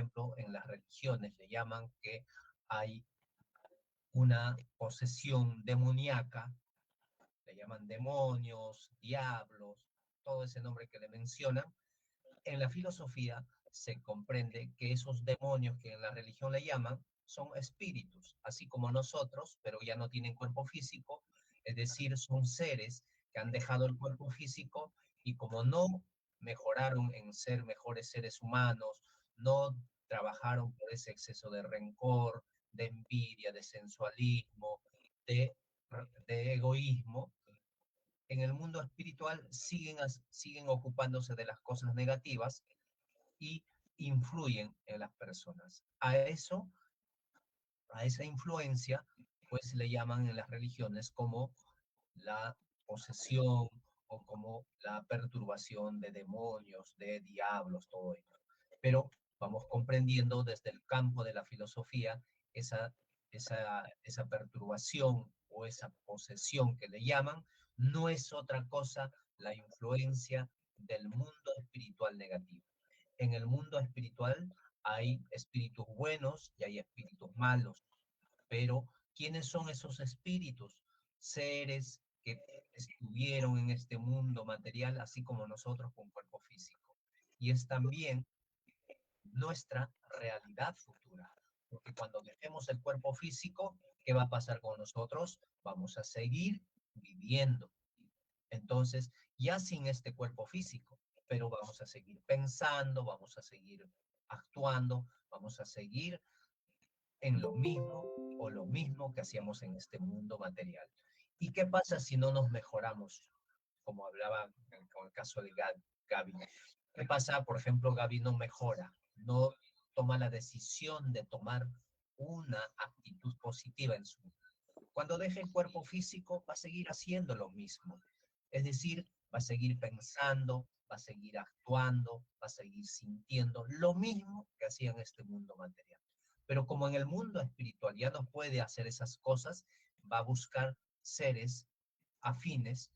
ejemplo, en las religiones le llaman que hay una posesión demoníaca, le llaman demonios, diablos, todo ese nombre que le mencionan. En la filosofía se comprende que esos demonios que en la religión le llaman son espíritus, así como nosotros, pero ya no tienen cuerpo físico, es decir, son seres que han dejado el cuerpo físico y como no mejoraron en ser mejores seres humanos, no trabajaron por ese exceso de rencor, de envidia, de sensualismo, de, de egoísmo, en el mundo espiritual siguen ocupándose de las cosas negativas y influyen en las personas. A esa influencia, pues le llaman en las religiones como la posesión o como la perturbación de demonios, de diablos, todo esto. Pero vamos comprendiendo desde el campo de la filosofía esa, esa perturbación o esa posesión que le llaman, no es otra cosa la influencia del mundo espiritual negativo. En el mundo espiritual hay espíritus buenos y hay espíritus malos, pero ¿quiénes son esos espíritus? Seres que estuvieron en este mundo material, así como nosotros con cuerpo físico. Y es también nuestra realidad futura, porque cuando dejemos el cuerpo físico, ¿qué va a pasar con nosotros? Vamos a seguir viviendo. Entonces, ya sin este cuerpo físico, pero vamos a seguir pensando, vamos a seguir actuando, vamos a seguir en lo mismo o lo mismo que hacíamos en este mundo material. ¿Y qué pasa si no nos mejoramos? Como hablaba con el caso de Gaby. ¿Qué pasa? Por ejemplo, Gaby no mejora, no toma la decisión de tomar una actitud positiva en su vida. Cuando deje el cuerpo físico, va a seguir haciendo lo mismo. Es decir, va a seguir pensando, va a seguir actuando, va a seguir sintiendo lo mismo que hacía en este mundo material. Pero como en el mundo espiritual ya no puede hacer esas cosas, va a buscar seres afines,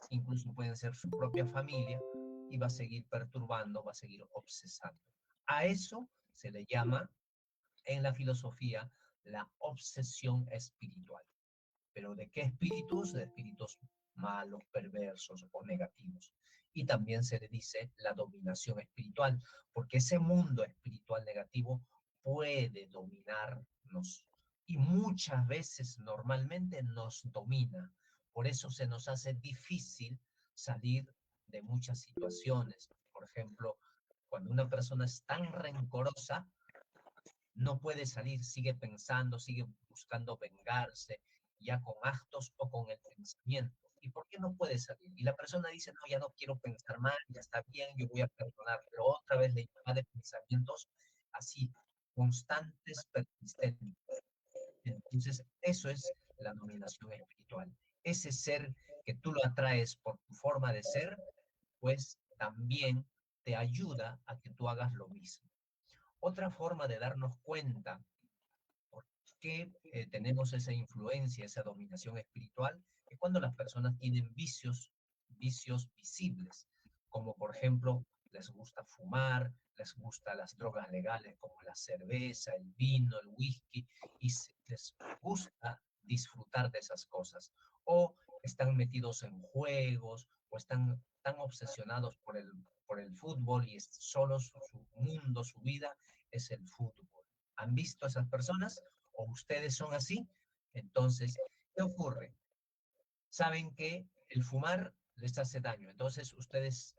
incluso pueden ser su propia familia, y va a seguir perturbando, va a seguir obsesando. A eso se le llama en la filosofía la obsesión espiritual. ¿Pero de qué espíritus? De espíritus malos, perversos o negativos. Y también se le dice la dominación espiritual, porque ese mundo espiritual negativo puede dominarnos y muchas veces normalmente nos domina. Por eso se nos hace difícil salir de muchas situaciones. Por ejemplo, cuando una persona es tan rencorosa, no puede salir, sigue pensando, sigue buscando vengarse, ya con actos o con el pensamiento. ¿Y por qué no puede salir? Y la persona dice, no, ya no quiero pensar mal, ya está bien, yo voy a perdonar, pero otra vez le llama de pensamientos así, constantes, persistentes. Entonces, eso es la dominación espiritual. Ese ser que tú lo atraes por tu forma de ser, pues también te ayuda a que tú hagas lo mismo. Otra forma de darnos cuenta por qué tenemos esa influencia, esa dominación espiritual, es cuando las personas tienen vicios visibles, como por ejemplo les gusta fumar, les gustan las drogas legales como la cerveza, el vino, el whisky, y les gusta disfrutar de esas cosas. O están metidos en juegos, o están tan obsesionados por el fútbol y solo su mundo, su vida es el fútbol. ¿Han visto a esas personas? ¿O ustedes son así? Entonces, ¿qué ocurre? Saben que el fumar les hace daño. Entonces, ustedes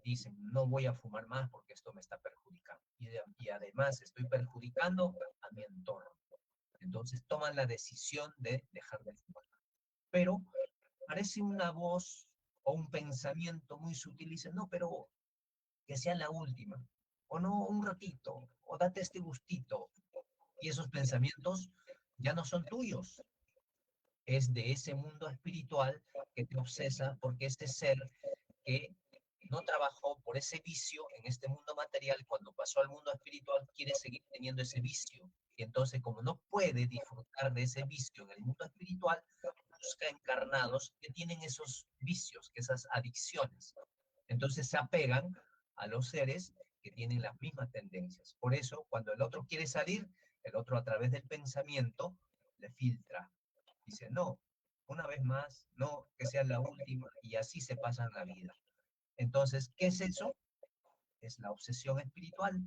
dicen, no voy a fumar más porque esto me está perjudicando. Y además estoy perjudicando a mi entorno. Entonces, toman la decisión de dejar de fumar. Pero parece una voz o un pensamiento muy sutil. Dicen, no, pero que sea la última. O no, un ratito. O date este gustito. Y esos pensamientos ya no son tuyos, es de ese mundo espiritual que te obsesa porque ese ser que no trabajó por ese vicio en este mundo material, cuando pasó al mundo espiritual quiere seguir teniendo ese vicio. Y entonces como no puede disfrutar de ese vicio en el mundo espiritual, busca encarnados que tienen esos vicios, esas adicciones. Entonces se apegan a los seres que tienen las mismas tendencias. Por eso, cuando el otro quiere salir, el otro a través del pensamiento le filtra. Dice, no, una vez más, no, que sea la última, y así se pasan la vida. Entonces, ¿qué es eso? Es la obsesión espiritual.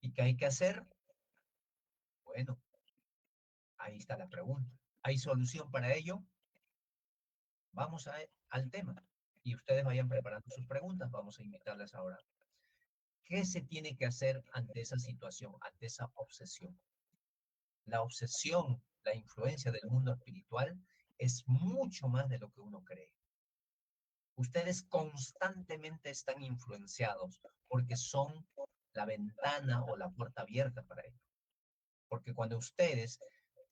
¿Y qué hay que hacer? Bueno, ahí está la pregunta. ¿Hay solución para ello? Vamos al tema. Y ustedes vayan preparando sus preguntas. Vamos a invitarles ahora. ¿Qué se tiene que hacer ante esa situación, ante esa obsesión? La obsesión, la influencia del mundo espiritual es mucho más de lo que uno cree. Ustedes constantemente están influenciados porque son la ventana o la puerta abierta para ello. Porque cuando ustedes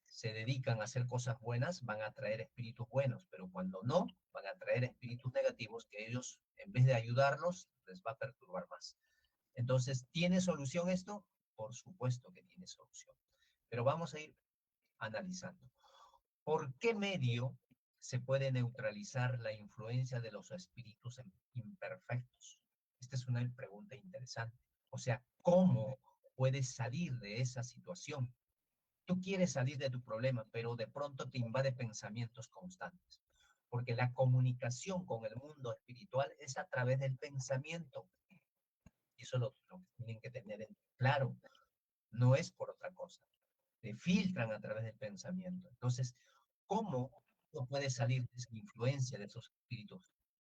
se dedican a hacer cosas buenas, van a traer espíritus buenos, pero cuando no, van a traer espíritus negativos que ellos, en vez de ayudarlos, les va a perturbar más. Entonces, ¿tiene solución esto? Por supuesto que tiene solución. Pero vamos a ir analizando. ¿Por qué medio se puede neutralizar la influencia de los espíritus imperfectos? Esta es una pregunta interesante. O sea, ¿cómo puedes salir de esa situación? Tú quieres salir de tu problema, pero de pronto te invade pensamientos constantes. Porque la comunicación con el mundo espiritual es a través del pensamiento. Y eso lo tienen que tener en claro. No es por otra cosa. Te filtran a través del pensamiento. Entonces, ¿cómo uno puede salir de esa influencia de esos espíritus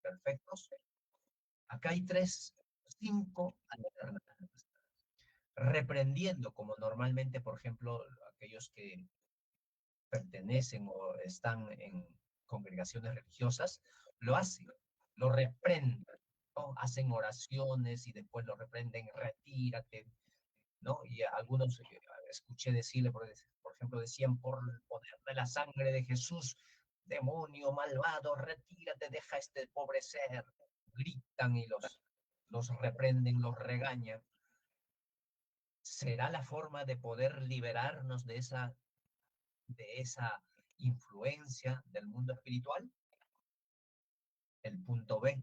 perfectos? Acá hay cinco alternativas. Reprendiendo, como normalmente, por ejemplo, aquellos que pertenecen o están en congregaciones religiosas, lo hacen, lo reprenden, ¿no? Hacen oraciones y después lo reprenden, retírate, ¿no? Y a algunos escuché decirle, por ejemplo, decían, por el poder de la sangre de Jesús, demonio malvado, retírate, deja a este pobre ser. Gritan y los reprenden, los regañan. ¿Será la forma de poder liberarnos de esa influencia del mundo espiritual? El punto B,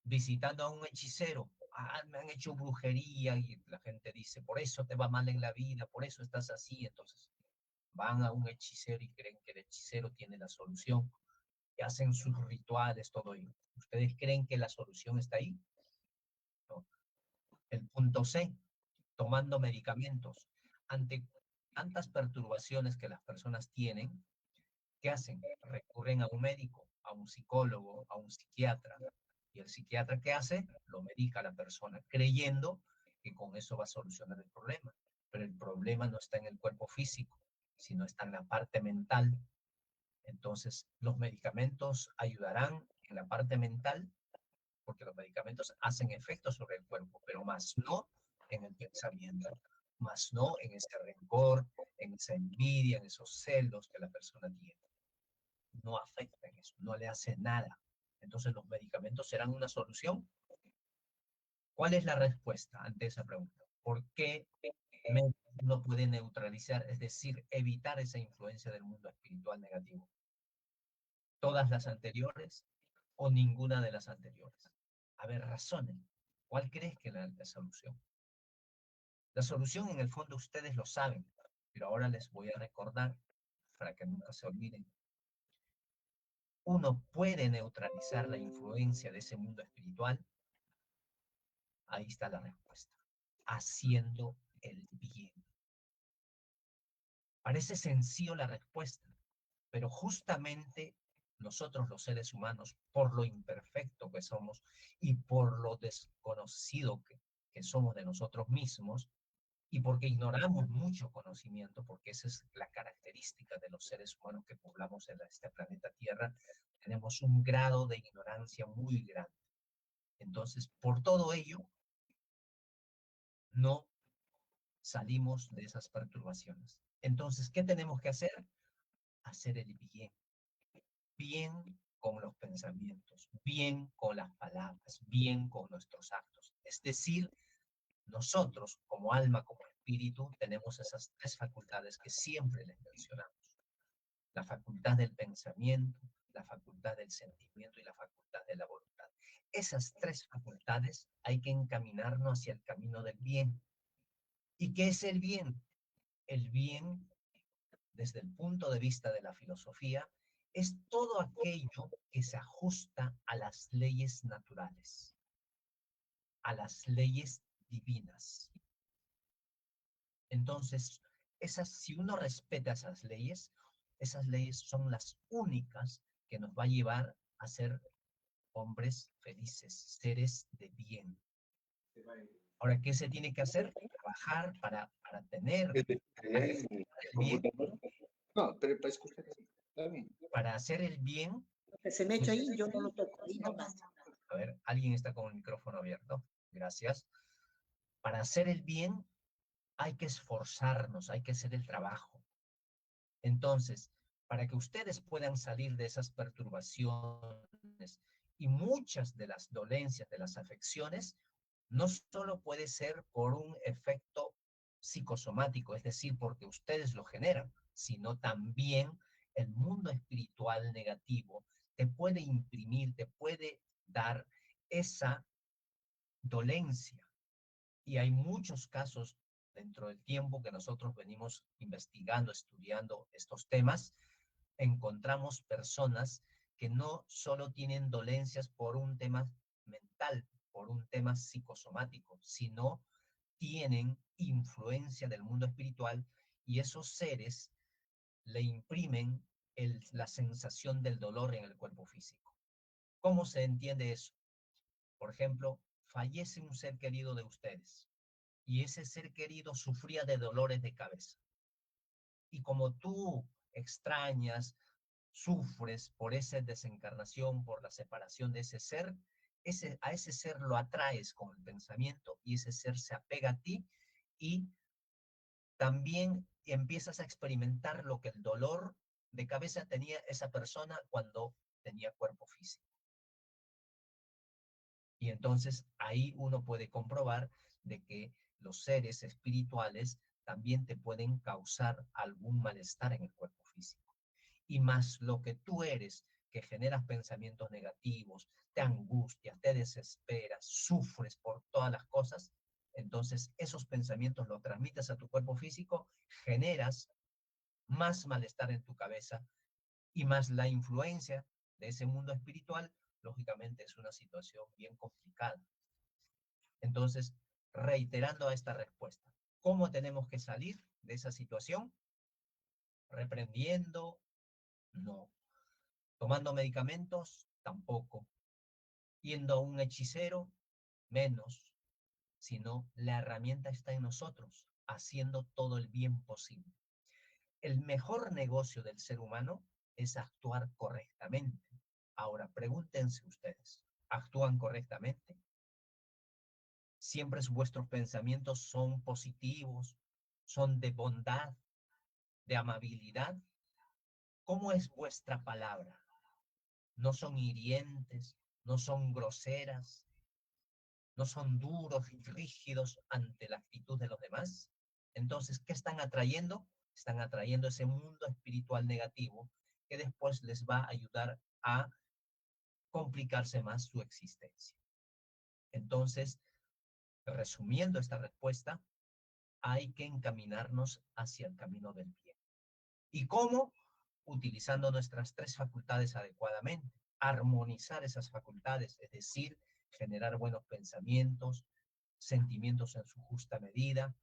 visitando a un hechicero. Ah, me han hecho brujería y la gente dice, por eso te va mal en la vida, por eso estás así. Entonces van a un hechicero y creen que el hechicero tiene la solución y hacen sus rituales, todo ello. ¿Ustedes creen que la solución está ahí? No. El punto C, tomando medicamentos. Ante tantas perturbaciones que las personas tienen, ¿qué hacen? Recurren a un médico, a un psicólogo, a un psiquiatra. ¿Y el psiquiatra qué hace? Lo medica a la persona, creyendo que con eso va a solucionar el problema. Pero el problema no está en el cuerpo físico, sino está en la parte mental. Entonces, los medicamentos ayudarán en la parte mental, porque los medicamentos hacen efecto sobre el cuerpo, pero más no en el pensamiento, más no en ese rencor, en esa envidia, en esos celos que la persona tiene. No afecta en eso, no le hace nada. Entonces, ¿los medicamentos serán una solución? ¿Cuál es la respuesta ante esa pregunta? ¿Por qué uno puede neutralizar, es decir, evitar esa influencia del mundo espiritual negativo? ¿Todas las anteriores o ninguna de las anteriores? A ver, razonen. ¿Cuál crees que es la solución? La solución en el fondo ustedes lo saben, pero ahora les voy a recordar para que nunca se olviden. Uno puede neutralizar la influencia de ese mundo espiritual. Ahí está la respuesta. Haciendo el bien. Parece sencillo la respuesta, pero justamente nosotros los seres humanos, por lo imperfecto que somos y por lo desconocido que somos de nosotros mismos, y porque ignoramos mucho conocimiento, porque esa es la característica de los seres humanos que poblamos en este planeta Tierra, tenemos un grado de ignorancia muy grande. Entonces, por todo ello, no salimos de esas perturbaciones. Entonces, ¿qué tenemos que hacer? Hacer el bien. Bien con los pensamientos, bien con las palabras, bien con nuestros actos. Es decir, nosotros como alma, como espíritu, tenemos esas tres facultades que siempre les mencionamos. La facultad del pensamiento, la facultad del sentimiento y la facultad de la voluntad. esas tres facultades hay que encaminarnos hacia el camino del bien. ¿Y qué es el bien? El bien, desde el punto de vista de la filosofía, es todo aquello que se ajusta a las leyes naturales, a las leyes divinas. Entonces, si uno respeta esas leyes son las únicas que nos va a llevar a ser hombres felices, seres de bien. Ahora, ¿qué se tiene que hacer? Trabajar para tener, para generar el bien, No, pero para escuchar, está bien. para hacer el bien. Que se me echa ahí, yo no lo toco, ahí nomás. A ver, alguien está con el micrófono abierto. Gracias. Para hacer el bien hay que esforzarnos, hay que hacer el trabajo. Entonces, para que ustedes puedan salir de esas perturbaciones y muchas de las dolencias, de las afecciones, no solo puede ser por un efecto psicosomático, es decir, porque ustedes lo generan, sino también el mundo espiritual negativo te puede imprimir, te puede dar esa dolencia. Y hay muchos casos dentro del tiempo que nosotros venimos investigando, estudiando estos temas, encontramos personas que no solo tienen dolencias por un tema mental, por un tema psicosomático, sino tienen influencia del mundo espiritual y esos seres le imprimen la sensación del dolor en el cuerpo físico. ¿Cómo se entiende eso? Por ejemplo, fallece un ser querido de ustedes y ese ser querido sufría de dolores de cabeza. Y como tú extrañas, sufres por esa desencarnación, por la separación de ese ser, a ese ser lo atraes con el pensamiento y ese ser se apega a ti y también empiezas a experimentar lo que el dolor de cabeza tenía esa persona cuando tenía cuerpo físico. Y entonces ahí uno puede comprobar de que los seres espirituales también te pueden causar algún malestar en el cuerpo físico. Y más lo que tú eres, que generas pensamientos negativos, te angustias, te desesperas, sufres por todas las cosas, entonces esos pensamientos los transmites a tu cuerpo físico, generas más malestar en tu cabeza y más la influencia de ese mundo espiritual, lógicamente es una situación bien complicada. Entonces, reiterando a esta respuesta, ¿cómo tenemos que salir de esa situación? ¿Reprendiendo? No. ¿Tomando medicamentos? Tampoco. ¿Yendo a un hechicero? Menos. Sino la herramienta está en nosotros, haciendo todo el bien posible. El mejor negocio del ser humano es actuar correctamente. Ahora, pregúntense ustedes, ¿actúan correctamente? Siempre vuestros pensamientos son positivos, son de bondad, de amabilidad. ¿Cómo es vuestra palabra? ¿No son hirientes? ¿No son groseras? ¿No son duros y rígidos ante la actitud de los demás? Entonces, ¿qué están atrayendo? Están atrayendo ese mundo espiritual negativo que después les va a ayudar a complicarse más su existencia. Entonces, resumiendo esta respuesta, hay que encaminarnos hacia el camino del bien. ¿Y cómo? Utilizando nuestras tres facultades adecuadamente, armonizar esas facultades, es decir, generar buenos pensamientos, sentimientos en su justa medida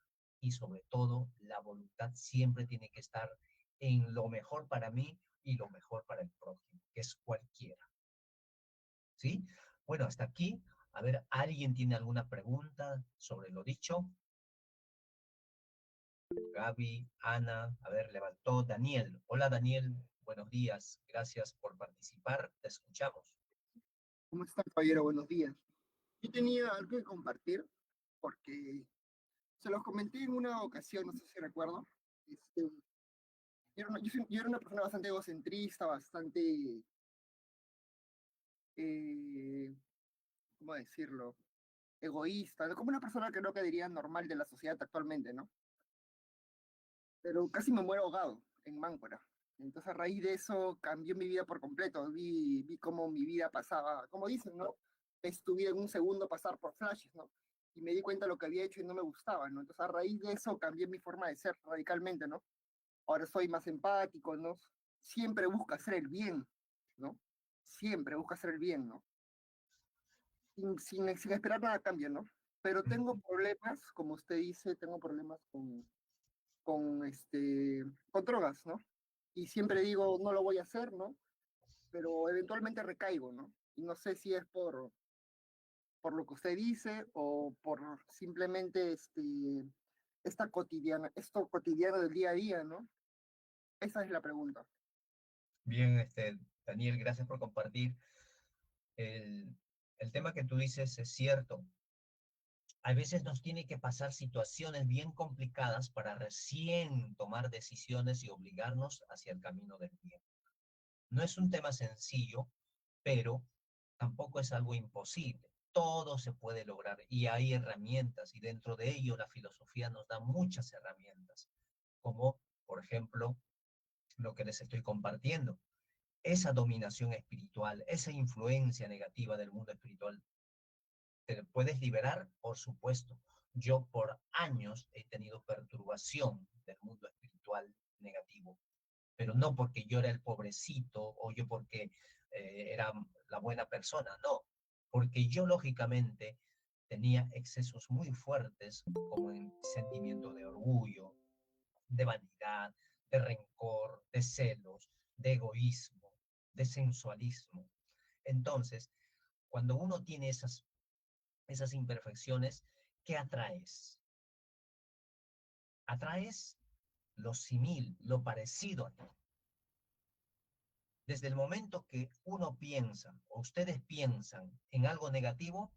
y sobre todo la voluntad siempre tiene que estar en lo mejor para mí y lo mejor para el prójimo, que es cualquiera. ¿Sí? Bueno, hasta aquí. A ver, ¿alguien tiene alguna pregunta sobre lo dicho? Gaby, Ana, a ver, levantó Daniel. Hola Daniel, buenos días. Gracias por participar. Te escuchamos. ¿Cómo está, caballero? Buenos días. Yo tenía algo que compartir porque se los comenté en una ocasión, no sé si recuerdo. Yo yo era una persona bastante egocentrista, bastante, eh, ¿cómo decirlo? Egoísta, ¿no? Como una persona que creo que diría normal de la sociedad actualmente, ¿no? Pero casi me muero ahogado en Máncora. Entonces a raíz de eso cambió mi vida por completo. Vi cómo mi vida pasaba, como dicen, ¿no? es tu vida en un segundo pasar por flashes, ¿no? Y me di cuenta de lo que había hecho y no me gustaba, ¿no? Entonces a raíz de eso cambié mi forma de ser radicalmente, ¿no? Ahora soy más empático, ¿no? Siempre busco hacer el bien, ¿no? Siempre busco hacer el bien, ¿no? Sin esperar nada a cambio, ¿no? Pero tengo problemas, como usted dice, tengo problemas con drogas, ¿no? Y siempre digo, no lo voy a hacer, ¿no? Pero eventualmente recaigo, ¿no? Y no sé si es por lo que usted dice o por simplemente esto cotidiano del día a día, ¿no? Esa es la pregunta. Bien, Daniel, gracias por compartir. El, el tema que tú dices es cierto. A veces nos tiene que pasar situaciones bien complicadas para recién tomar decisiones y obligarnos hacia el camino del bien. No es un tema sencillo, pero tampoco es algo imposible. Todo se puede lograr y hay herramientas y dentro de ello la filosofía nos da muchas herramientas, como por ejemplo lo que les estoy compartiendo. Esa dominación espiritual, esa influencia negativa del mundo espiritual, ¿te puedes liberar? Por supuesto. Yo por años he tenido perturbación del mundo espiritual negativo, pero no porque yo era el pobrecito o yo porque era la buena persona, no, porque yo lógicamente tenía excesos muy fuertes como en sentimiento de orgullo, de vanidad, de rencor, de celos, de egoísmo, de sensualismo. Entonces, cuando uno tiene esas imperfecciones, ¿qué atraes? Atraes lo simil, lo parecido a ti. Desde el momento que uno piensa, o ustedes piensan en algo negativo,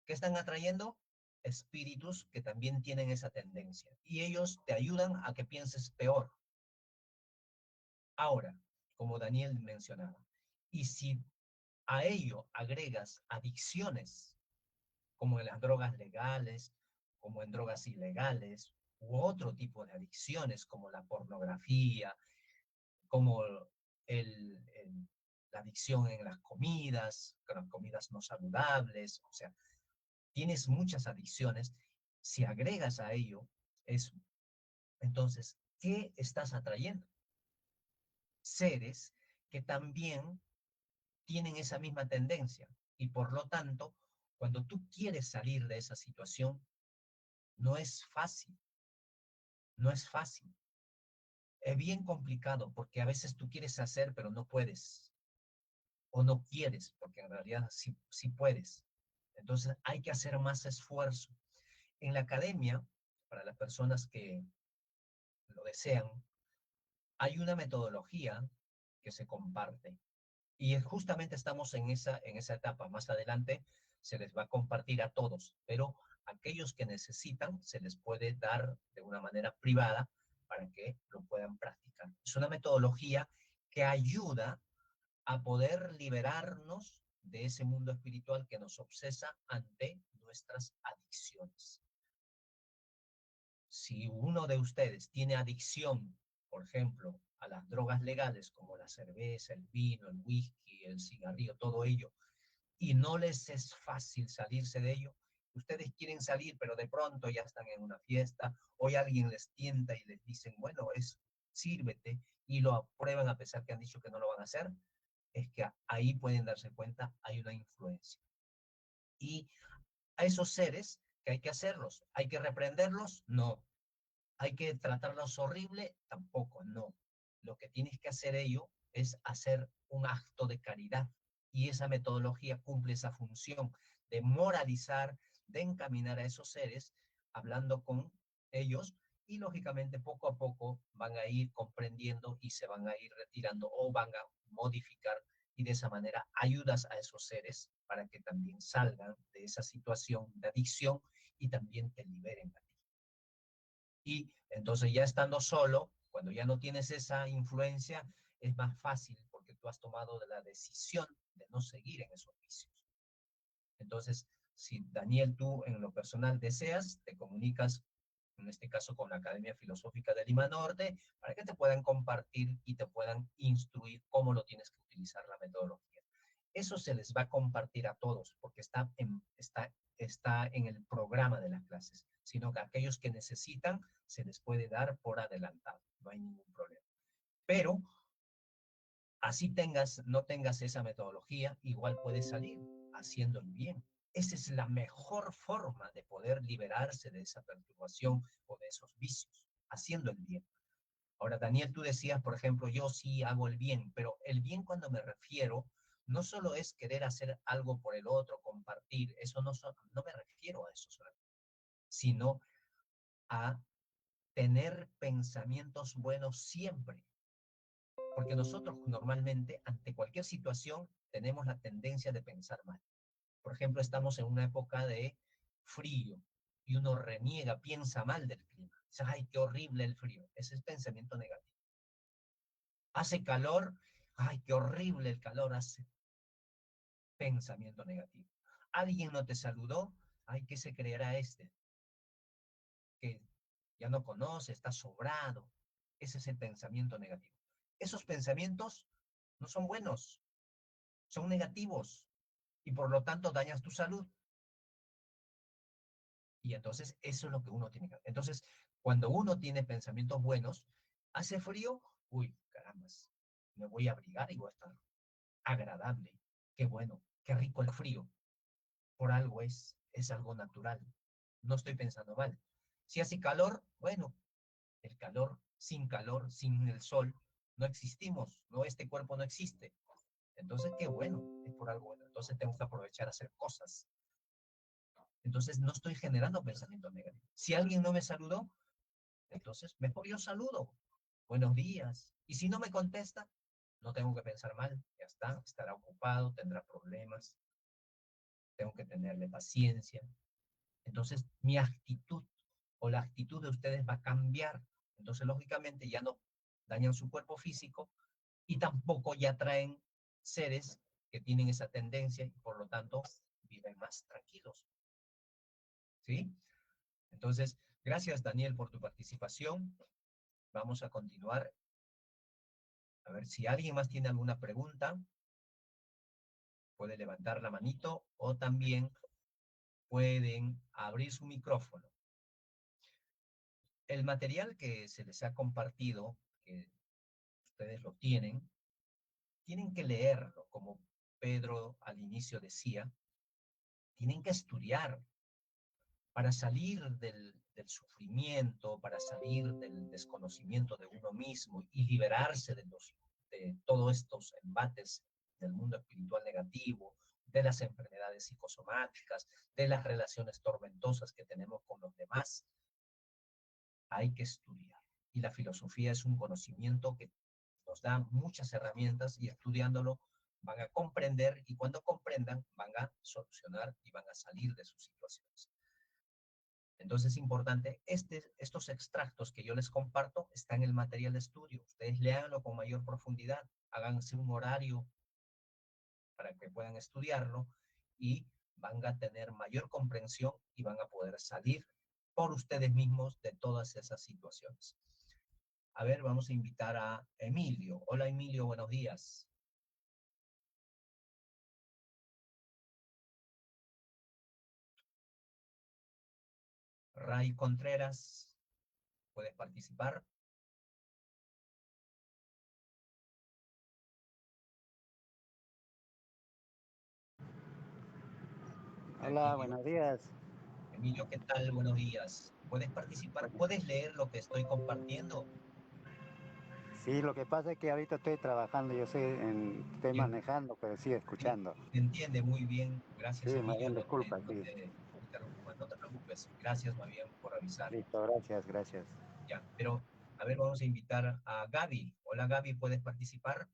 ¿qué están atrayendo? Espíritus que también tienen esa tendencia. Y ellos te ayudan a que pienses peor. Ahora, como Daniel mencionaba, y si a ello agregas adicciones, como en las drogas legales, como en drogas ilegales, u otro tipo de adicciones, como la pornografía, como la adicción en las comidas no saludables, o sea, tienes muchas adicciones. Si agregas a ello eso, entonces, ¿qué estás atrayendo? Seres que también tienen esa misma tendencia y por lo tanto, cuando tú quieres salir de esa situación, no es fácil, no es fácil. Es bien complicado porque a veces tú quieres hacer, pero no puedes. O no quieres, porque en realidad sí puedes. Entonces hay que hacer más esfuerzo. En la academia, para las personas que lo desean, hay una metodología que se comparte. Y justamente estamos en esa etapa. Más adelante se les va a compartir a todos, pero aquellos que necesitan se les puede dar de una manera privada para que lo puedan practicar. Es una metodología que ayuda a poder liberarnos de ese mundo espiritual que nos obsesa ante nuestras adicciones. Si uno de ustedes tiene adicción, por ejemplo, a las drogas legales como la cerveza, el vino, el whisky, el cigarrillo, todo ello, y no les es fácil salirse de ello, ustedes quieren salir, pero de pronto ya están en una fiesta, hoy alguien les tienta y les dicen, bueno, sírvete, y lo aprueban a pesar que han dicho que no lo van a hacer, es que ahí pueden darse cuenta, hay una influencia. Y a esos seres, que hay que hacerlos, hay que reprenderlos, no. Hay que tratarlos horrible, tampoco, no. Lo que tienes que hacer ello es hacer un acto de caridad. Y esa metodología cumple esa función de moralizar, de encaminar a esos seres, hablando con ellos, y lógicamente poco a poco van a ir comprendiendo y se van a ir retirando o van a modificar y de esa manera ayudas a esos seres para que también salgan de esa situación de adicción y también te liberen a ti. Y entonces ya estando solo, cuando ya no tienes esa influencia, es más fácil porque tú has tomado la decisión de no seguir en esos vicios. Entonces, si Daniel, tú en lo personal deseas, te comunicas, en este caso con la Academia Filosófica de Lima Norte, para que te puedan compartir y te puedan instruir cómo lo tienes que utilizar la metodología. Eso se les va a compartir a todos porque está en el programa de las clases, sino que aquellos que necesitan se les puede dar por adelantado, no hay ningún problema. Pero así no tengas esa metodología, igual puedes salir haciendo el bien. Esa es la mejor forma de poder liberarse de esa perturbación o de esos vicios, haciendo el bien. Ahora, Daniel, tú decías, por ejemplo, yo sí hago el bien, pero el bien cuando me refiero, no solo es querer hacer algo por el otro, compartir, eso no me refiero a eso solamente, sino a tener pensamientos buenos siempre. Porque nosotros normalmente, ante cualquier situación, tenemos la tendencia de pensar mal. Por ejemplo, estamos en una época de frío y uno reniega, piensa mal del clima. Dice, ay, qué horrible el frío. Ese es pensamiento negativo. Hace calor, ay, qué horrible el calor hace. Pensamiento negativo. Alguien no te saludó, ay, ¿qué se creerá este? Que ya no conoce, está sobrado. Ese es el pensamiento negativo. Esos pensamientos no son buenos, son negativos y por lo tanto dañas tu salud. Y entonces eso es lo que uno tiene que hacer. Entonces, cuando uno tiene pensamientos buenos, hace frío, uy, caramba, me voy a abrigar y voy a estar agradable. Qué bueno, qué rico el frío. Por algo es algo natural. No estoy pensando mal. Si hace calor, bueno, el calor, sin el sol, no existimos, no, este cuerpo no existe. Entonces, qué bueno, es por algo bueno. Entonces tengo que aprovechar a hacer cosas. Entonces no estoy generando pensamientos negativos. Si alguien no me saludó, entonces mejor yo saludo. Buenos días. Y si no me contesta, no tengo que pensar mal. Ya está, estará ocupado, tendrá problemas. Tengo que tenerle paciencia. Entonces mi actitud o la actitud de ustedes va a cambiar. Entonces lógicamente ya no dañan su cuerpo físico y tampoco ya traen seres que tienen esa tendencia y por lo tanto viven más tranquilos. ¿Sí? Entonces, gracias Daniel por tu participación. Vamos a continuar. A ver si alguien más tiene alguna pregunta. Puede levantar la manito o también pueden abrir su micrófono. El material que se les ha compartido, que ustedes lo tienen que leerlo, como Pedro al inicio decía, tienen que estudiar para salir del sufrimiento, para salir del desconocimiento de uno mismo y liberarse de todos estos embates del mundo espiritual negativo, de las enfermedades psicosomáticas, de las relaciones tormentosas que tenemos con los demás. Hay que estudiar. Y la filosofía es un conocimiento que nos da muchas herramientas y estudiándolo van a comprender y cuando comprendan van a solucionar y van a salir de sus situaciones. Entonces es importante, estos extractos que yo les comparto están en el material de estudio. Ustedes léanlo con mayor profundidad, háganse un horario para que puedan estudiarlo y van a tener mayor comprensión y van a poder salir por ustedes mismos de todas esas situaciones. A ver, vamos a invitar a Emilio. Hola Emilio, buenos días. Ray Contreras, ¿puedes participar? Hola, buenos días. Emilio, ¿qué tal? Buenos días. ¿Puedes participar? ¿Puedes leer lo que estoy compartiendo? Sí, lo que pasa es que ahorita estoy trabajando, estoy Bien. manejando, pero sí escuchando. Se entiende muy bien. Gracias, Sí, Emilio. disculpa, sí. No te preocupes. Gracias, más bien, por avisar. Listo, gracias, gracias. Ya, pero, a ver, vamos a invitar a Gaby. Hola, Gaby, ¿puedes participar?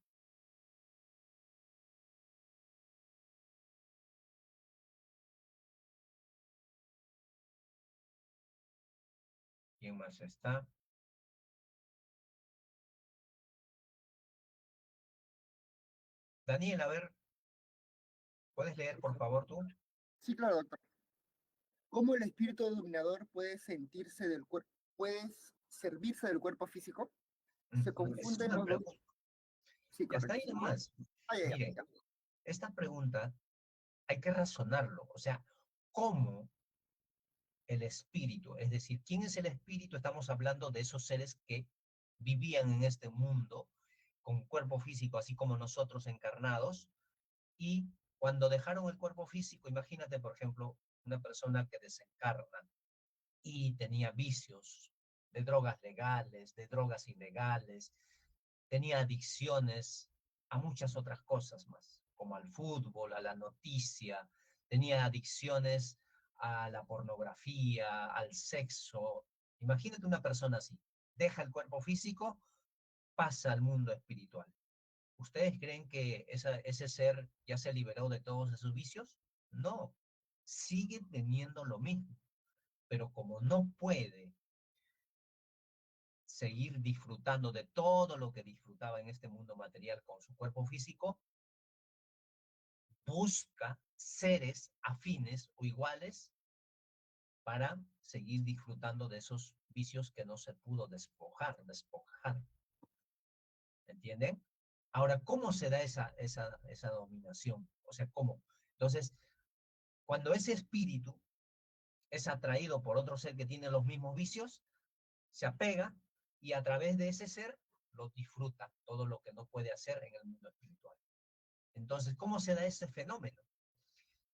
¿Quién más está? Daniel, a ver, ¿puedes leer, por favor, tú? Sí, claro, doctor. ¿Cómo el espíritu dominador puede sentirse del cuerpo, puede servirse del cuerpo físico? Se Esa es confunden una los dos. pregunta. Sí, Ya está ahí correcto. nomás. Ah, ya, Miren, ya. esta pregunta hay que razonarlo. O sea, ¿cómo el espíritu? Es decir, ¿quién es el espíritu? Estamos hablando de esos seres que vivían en este mundo con cuerpo físico, así como nosotros encarnados, y cuando dejaron el cuerpo físico, imagínate, por ejemplo, una persona que desencarna y tenía vicios de drogas legales, de drogas ilegales, tenía adicciones a muchas otras cosas más, como al fútbol, a la noticia, tenía adicciones a la pornografía, al sexo. Imagínate una persona así, deja el cuerpo físico, pasa al mundo espiritual. ¿Ustedes creen que ese ser ya se liberó de todos esos vicios? No, sigue teniendo lo mismo, pero como no puede seguir disfrutando de todo lo que disfrutaba en este mundo material con su cuerpo físico, busca seres afines o iguales para seguir disfrutando de esos vicios que no se pudo despojar. ¿Entienden? Ahora, ¿cómo se da esa dominación? O sea, ¿cómo? Entonces, cuando ese espíritu es atraído por otro ser que tiene los mismos vicios, se apega y a través de ese ser lo disfruta, todo lo que no puede hacer en el mundo espiritual. Entonces, ¿cómo se da ese fenómeno?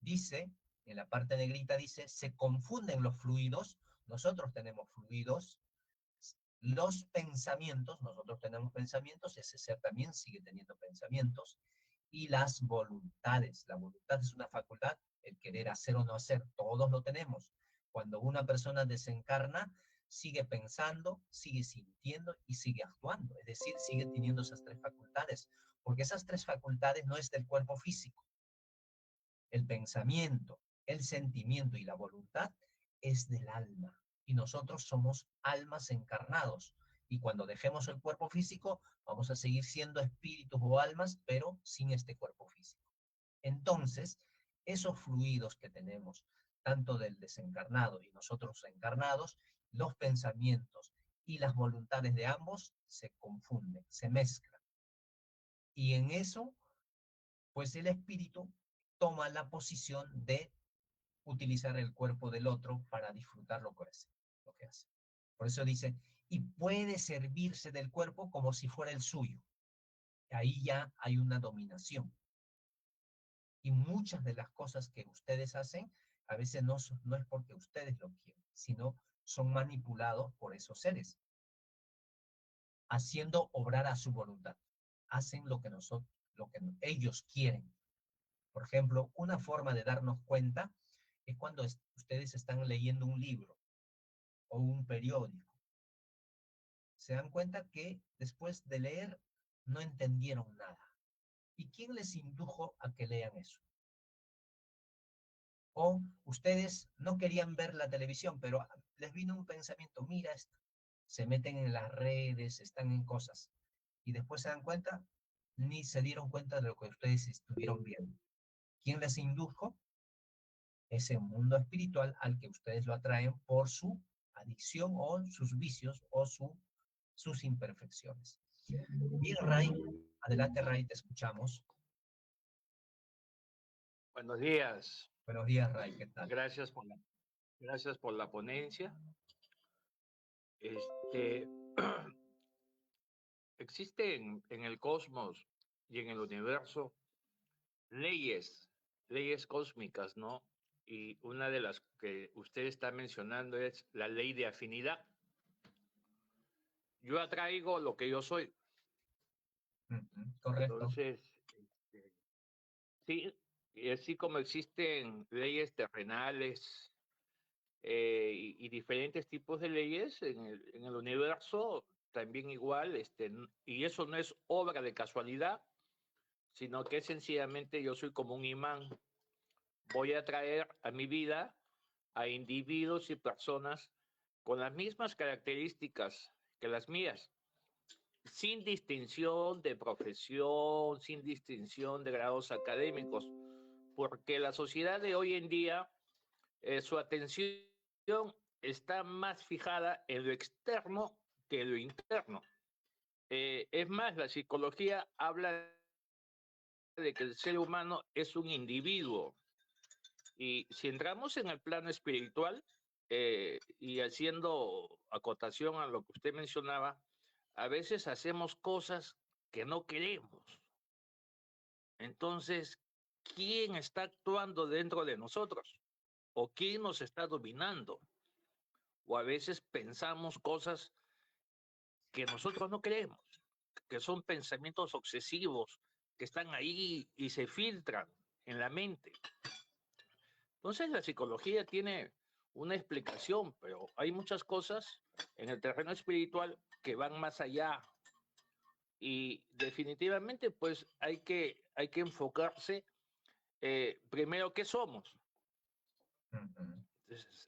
Dice, en la parte negrita dice, se confunden los fluidos, nosotros tenemos fluidos, los pensamientos, nosotros tenemos pensamientos, ese ser también sigue teniendo pensamientos, y las voluntades. La voluntad es una facultad, el querer hacer o no hacer, todos lo tenemos. Cuando una persona desencarna, sigue pensando, sigue sintiendo y sigue actuando, es decir, sigue teniendo esas tres facultades, porque esas tres facultades no es del cuerpo físico. El pensamiento, el sentimiento y la voluntad es del alma. Y nosotros somos almas encarnados. Y cuando dejemos el cuerpo físico, vamos a seguir siendo espíritus o almas, pero sin este cuerpo físico. Entonces, esos fluidos que tenemos, tanto del desencarnado y nosotros encarnados, los pensamientos y las voluntades de ambos se confunden, se mezclan. Y en eso, pues el espíritu toma la posición de utilizar el cuerpo del otro para disfrutar lo que hace. Por eso dice, y puede servirse del cuerpo como si fuera el suyo. Ahí ya hay una dominación. Y muchas de las cosas que ustedes hacen, a veces no es porque ustedes lo quieren, sino son manipulados por esos seres, haciendo obrar a su voluntad. Hacen lo que ellos quieren. Por ejemplo, una forma de darnos cuenta es cuando ustedes están leyendo un libro o un periódico. Se dan cuenta que después de leer no entendieron nada. ¿Y quién les indujo a que lean eso? O ustedes no querían ver la televisión, pero les vino un pensamiento, mira esto. Se meten en las redes, están en cosas. Y después se dan cuenta, ni se dieron cuenta de lo que ustedes estuvieron viendo. ¿Quién les indujo? Ese mundo espiritual al que ustedes lo atraen por su adicción o sus vicios o sus imperfecciones. Bien, Ray, adelante, Ray, te escuchamos. Buenos días. Buenos días, Ray, ¿qué tal? Gracias por la ponencia. Existen en el cosmos y en el universo leyes cósmicas, ¿no? Y una de las que usted está mencionando es la ley de afinidad. Yo atraigo lo que yo soy. Correcto. Entonces, sí, y así como existen leyes terrenales y diferentes tipos de leyes en el universo, también igual, y eso no es obra de casualidad, sino que sencillamente yo soy como un imán. Voy a traer a mi vida a individuos y personas con las mismas características que las mías, sin distinción de profesión, sin distinción de grados académicos, porque la sociedad de hoy en día, su atención está más fijada en lo externo que en lo interno. Es más, la psicología habla de que el ser humano es un individuo. Y si entramos en el plano espiritual, y haciendo acotación a lo que usted mencionaba, a veces hacemos cosas que no queremos. Entonces, ¿quién está actuando dentro de nosotros? ¿O quién nos está dominando? O a veces pensamos cosas que nosotros no queremos, que son pensamientos obsesivos, que están ahí y se filtran en la mente. Entonces la psicología tiene una explicación, pero hay muchas cosas en el terreno espiritual que van más allá. Y definitivamente pues hay que enfocarse primero qué somos.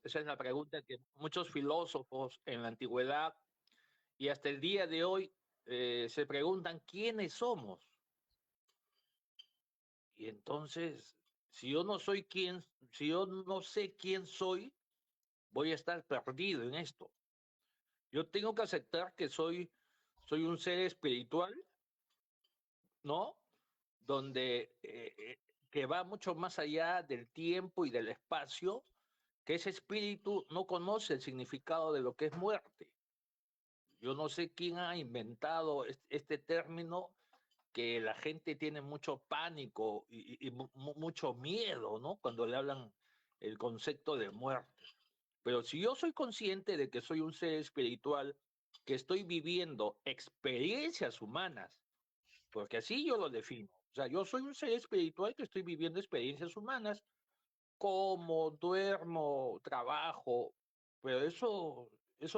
Esa es la pregunta que muchos filósofos en la antigüedad y hasta el día de hoy se preguntan quiénes somos. Y entonces, si yo no sé quién soy, voy a estar perdido en esto. Yo tengo que aceptar que soy un ser espiritual, ¿no? Donde que va mucho más allá del tiempo y del espacio, que ese espíritu no conoce el significado de lo que es muerte. Yo no sé quién ha inventado este término, que la gente tiene mucho pánico y mucho miedo, ¿no? Cuando le hablan el concepto de muerte. Pero si yo soy consciente de que soy un ser espiritual, que estoy viviendo experiencias humanas, porque así yo lo defino. O sea, yo soy un ser espiritual que estoy viviendo experiencias humanas, como, duermo, trabajo, pero eso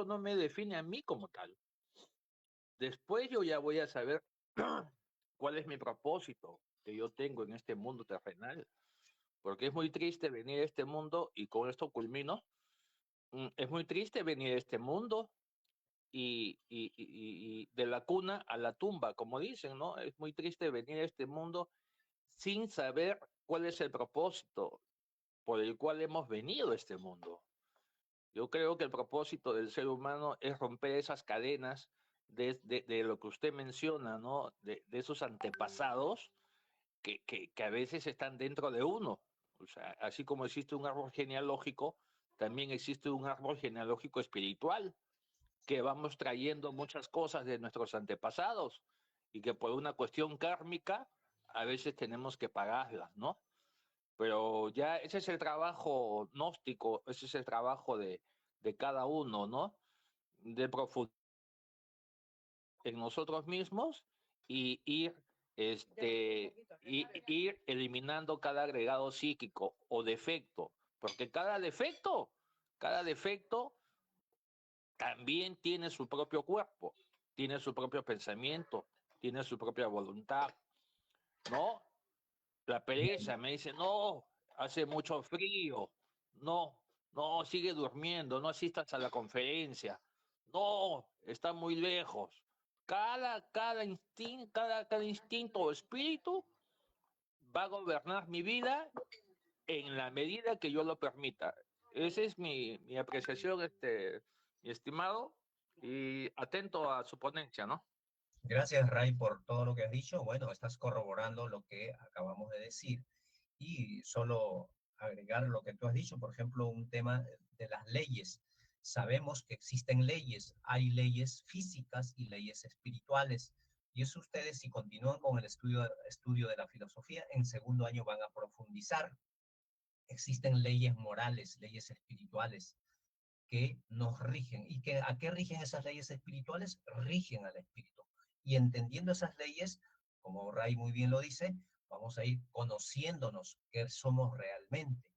no me define a mí como tal. Después yo ya voy a saber cuál es mi propósito que yo tengo en este mundo terrenal, porque es muy triste venir a este mundo, y con esto culmino, es muy triste venir a este mundo y de la cuna a la tumba, como dicen, ¿no? Es muy triste venir a este mundo sin saber cuál es el propósito por el cual hemos venido a este mundo. Yo creo que el propósito del ser humano es romper esas cadenas de lo que usted menciona, ¿no? De esos antepasados que a veces están dentro de uno. O sea, así como existe un árbol genealógico, también existe un árbol genealógico espiritual, que vamos trayendo muchas cosas de nuestros antepasados y que por una cuestión kármica a veces tenemos que pagarlas, ¿no? Pero ya ese es el trabajo gnóstico, ese es el trabajo de cada uno, ¿no? De profundizar en nosotros mismos y ir eliminando cada agregado psíquico o defecto, porque cada defecto también tiene su propio cuerpo, tiene su propio pensamiento, tiene su propia voluntad, ¿no? La pereza me dice, no, hace mucho frío, no, sigue durmiendo, no asistas a la conferencia, no, está muy lejos. Cada instinto o espíritu va a gobernar mi vida en la medida que yo lo permita. Esa es mi apreciación, mi estimado, y atento a su ponencia, ¿no? Gracias, Ray, por todo lo que has dicho. Bueno, estás corroborando lo que acabamos de decir. Y solo agregar lo que tú has dicho, por ejemplo, un tema de las leyes. Sabemos que existen leyes, hay leyes físicas y leyes espirituales. Y eso ustedes, si continúan con el estudio de la filosofía, en segundo año van a profundizar. Existen leyes morales, leyes espirituales que nos rigen. ¿Y a qué rigen esas leyes espirituales? Rigen al espíritu. Y entendiendo esas leyes, como Ray muy bien lo dice, vamos a ir conociéndonos qué somos realmente.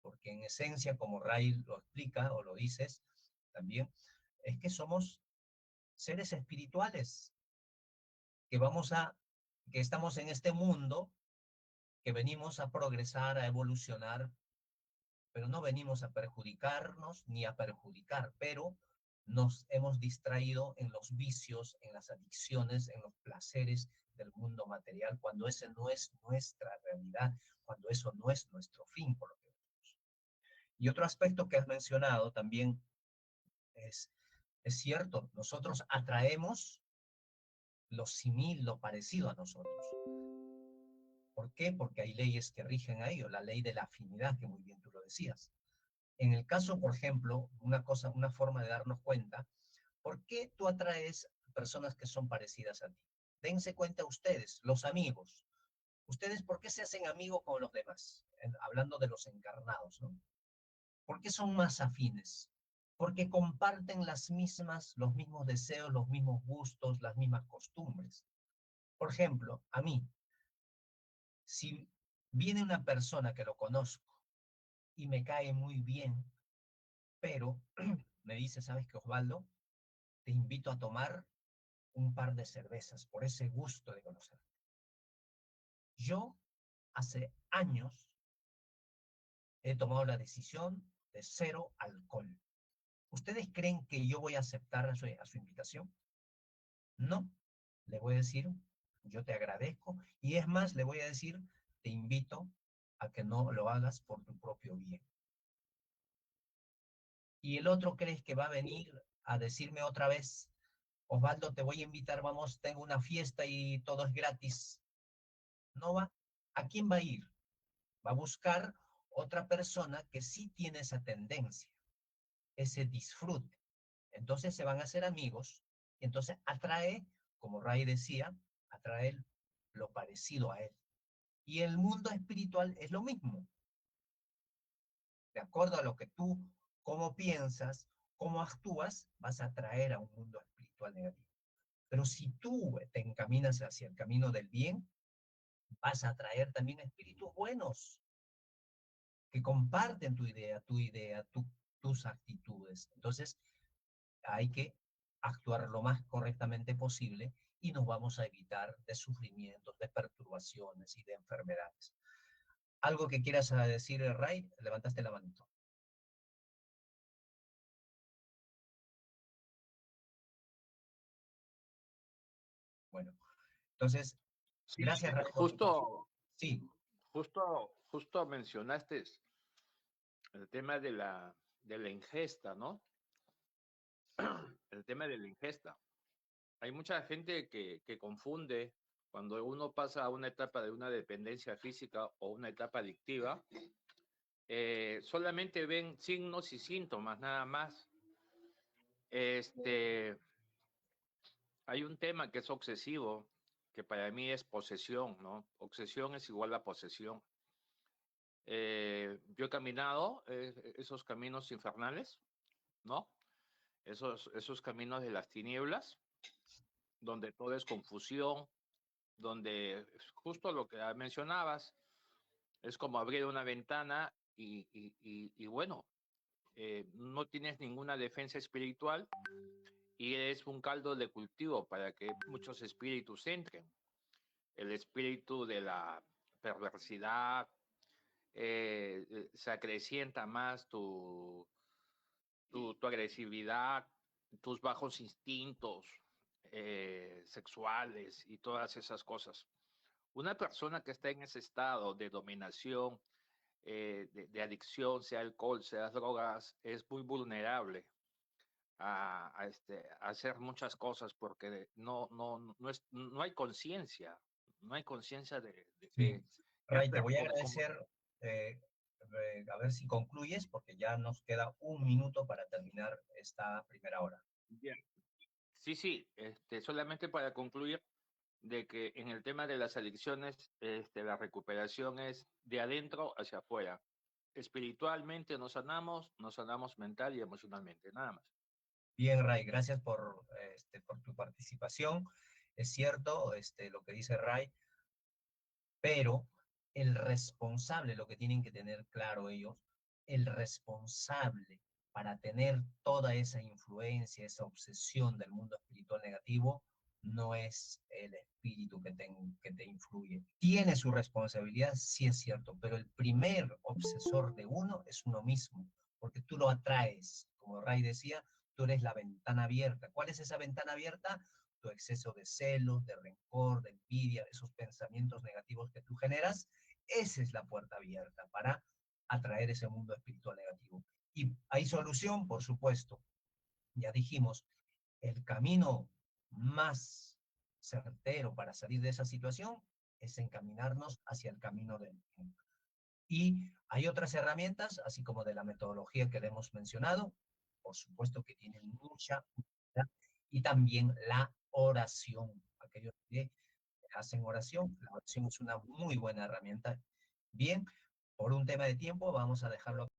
Porque en esencia, como Ray lo explica o lo dices también, es que somos seres espirituales que estamos en este mundo, que venimos a progresar, a evolucionar, pero no venimos a perjudicarnos ni a perjudicar, pero nos hemos distraído en los vicios, en las adicciones, en los placeres del mundo material, cuando ese no es nuestra realidad, cuando eso no es nuestro fin, por lo que vemos. Y otro aspecto que has mencionado también es cierto, nosotros atraemos lo parecido a nosotros. ¿Por qué? Porque hay leyes que rigen a ello, la ley de la afinidad, que muy bien tú lo decías. En el caso, por ejemplo, una forma de darnos cuenta, ¿por qué tú atraes personas que son parecidas a ti? Dense cuenta ustedes, los amigos. ¿Ustedes por qué se hacen amigos con los demás? Hablando de los encarnados, ¿no? ¿Por qué son más afines? Porque comparten los mismos deseos, los mismos gustos, las mismas costumbres. Por ejemplo, a mí, si viene una persona que lo conozco y me cae muy bien, pero me dice, ¿sabes qué, Osvaldo? Te invito a tomar un par de cervezas por ese gusto de conocerte. Yo, hace años, he tomado la decisión de cero alcohol. ¿Ustedes creen que yo voy a aceptar a su invitación? No. Le voy a decir, yo te agradezco, y es más, le voy a decir, te invito a que no lo hagas por tu propio bien. Y el otro crees que va a venir a decirme otra vez, Osvaldo, te voy a invitar, vamos, tengo una fiesta y todo es gratis. No va. ¿A quién va a ir? Va a buscar otra persona que sí tiene esa tendencia, ese disfrute. Entonces se van a hacer amigos, y entonces atrae, como Ray decía, atrae lo parecido a él. Y el mundo espiritual es lo mismo. De acuerdo a lo que tú, cómo piensas, cómo actúas, vas a atraer a un mundo espiritual negativo. Pero si tú te encaminas hacia el camino del bien, vas a atraer también espíritus buenos que comparten tus actitudes. Entonces, hay que actuar lo más correctamente posible y nos vamos a evitar de sufrimientos, de perturbaciones y de enfermedades. ¿Algo que quieras decir, Ray? Levantaste la manito. Bueno, entonces, Sí, gracias, Ray. Sí. Justo mencionaste el tema de la ingesta, ¿no? El tema de la ingesta. Hay mucha gente que confunde cuando uno pasa a una etapa de una dependencia física o una etapa adictiva, solamente ven signos y síntomas, nada más. Hay un tema que es obsesivo, que para mí es posesión, ¿no? Obsesión es igual a posesión. Yo he caminado esos caminos infernales, ¿no? Esos caminos de las tinieblas, donde todo es confusión, donde justo lo que mencionabas, es como abrir una ventana y bueno, no tienes ninguna defensa espiritual y es un caldo de cultivo para que muchos espíritus entren. El espíritu de la perversidad, se acrecienta más tu agresividad, tus bajos instintos sexuales y todas esas cosas. Una persona que está en ese estado de dominación, de adicción, sea alcohol, sea drogas, es muy vulnerable a hacer muchas cosas porque no hay conciencia, no hay conciencia de Sí. Ray, te voy a cómo- agradecer, a ver si concluyes, porque ya nos queda un minuto para terminar esta primera hora. Bien. Sí, solamente para concluir de que en el tema de las adicciones, la recuperación es de adentro hacia afuera. Espiritualmente nos sanamos mental y emocionalmente, nada más. Bien, Ray, gracias por tu participación. Es cierto lo que dice Ray, pero el responsable, lo que tienen que tener claro ellos, el responsable para tener toda esa influencia, esa obsesión del mundo espiritual negativo, no es el espíritu que te influye. Tiene su responsabilidad, sí es cierto, pero el primer obsesor de uno es uno mismo, porque tú lo atraes. Como Ray decía, tú eres la ventana abierta. ¿Cuál es esa ventana abierta? Tu exceso de celos, de rencor, de envidia, esos pensamientos negativos que tú generas, esa es la puerta abierta para atraer ese mundo espiritual negativo. ¿Y hay solución? Por supuesto. Ya dijimos, el camino más certero para salir de esa situación es encaminarnos hacia el camino del bien. Y hay otras herramientas, así como de la metodología que le hemos mencionado, por supuesto que tienen mucha utilidad, y también la oración. Aquellos que hacen oración, la oración es una muy buena herramienta. Bien, por un tema de tiempo vamos a dejarlo